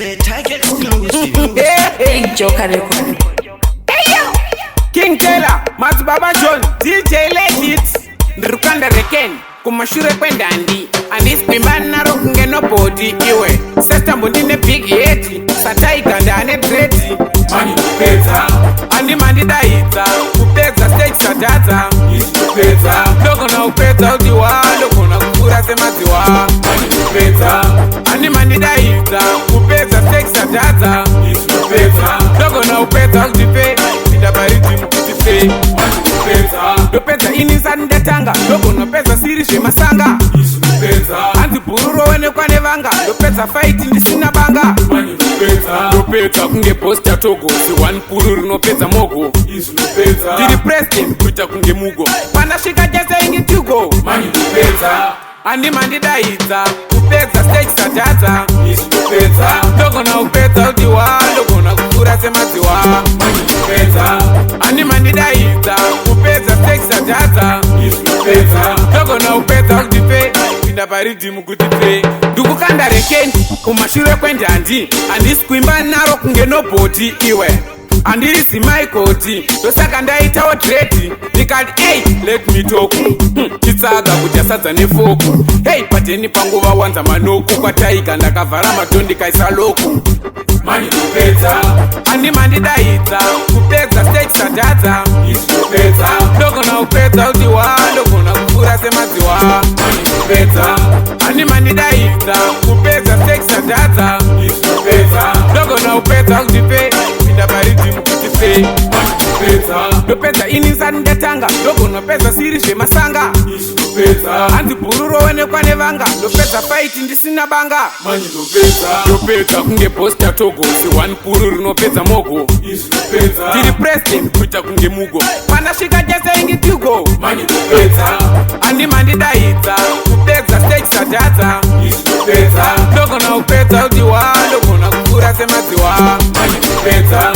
Say Tiger exclusive. Big Joker record. Hey yo! King Taylor, Mats Baba John, DJ Legit, Ndrukanda Reken, kumashure kwendandi, andispimana rokunge no body iwe. Sesta mbundine big yeti, Sataiga ndane dredi. Mani ndopedza, Andi mandi daita, kupedza stage sadata. ndopedza, Dogo na upedza udiwa, dogo na kufura semaziwa. mani ndopedza, Andi mandi daita, kupedza stage sadata. ndopedza, Dogo na upedza udipe, idabariti mkutipe. mani ndopedza, Ndopedza inisa ndatanga, dogo nopedza siri zvemasanga. ndopedza, Anzi bhururo wenekwa nevanga, ndopedza fight ndisina banga. mani ndopedza, Ndopedza kunge boss Chatogo, si one puru rinopedza mogo. ndopedza, Ndiri president kuita kunge mugo, pandasvika jese ingi tugo. mani ndopedza, Andima ndidaidza, kupedza stage sadadza. ndopedza, Ndogona kupedza udiwa, ndogona kufura semadziwa. mani ndopedza, Andima ndidaidza, kupedza stage sadadza. ndopedza, Ndogona kupedza kudipe, pinda pariddim kutipe. Ndukukanda rekeni, kumashure kwendandi, handisi kuimba naro kunge nobhoti iwe. Handisi maikoti, ndosaka ndaitawo dredi. Ndikati, hey, let me talk. Chitsaga kuti asadza nefoku. Hey, pateni panguva wanza manoko. Kwataiga ndakavhara madho ndikaisa loku. mani ndopedza, Handima ndidaidza, kupedza stage sadadza. ndopedza, Ndogona kupedza udiwa, ndogona kufura semadziwa. mani ndopedza, Handima ndidaidza, kupedza stage sadadza. ndopedza, Ndogona kupedza kudipe, pinda pariddim kutipe. mani ndopedza, Ndopedza inisa ndatanga, ndogona pedza siri zvemasanga. ndopedza, Hanzi bhururo wenekwa nevanga, ndopedza fight ndisina banga. mani ndopedza, Ndopedza kunge boss Chatogo, si one puru rinopedza mogo. ndopedza, Ndiri president kuita kunge mugo, pandasvika jese ingi tugo. mani ndopedza, Andima ndidaidza, kupedza stage sadadza. ndopedza, Ndogona kupedza udiwa, ndogona kufura semadziwa. mani ndopedza,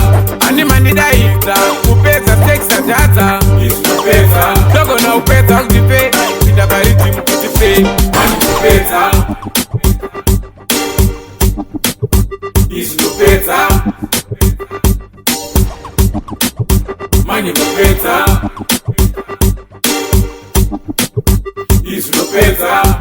Andima ndidaidza, kupedza stage sadadza. ndopedza, Ndogona kupedza kudipe, pinda pariddim kutipe. mani ndopedza, ndopedza, mani ndopedza, ndopedza,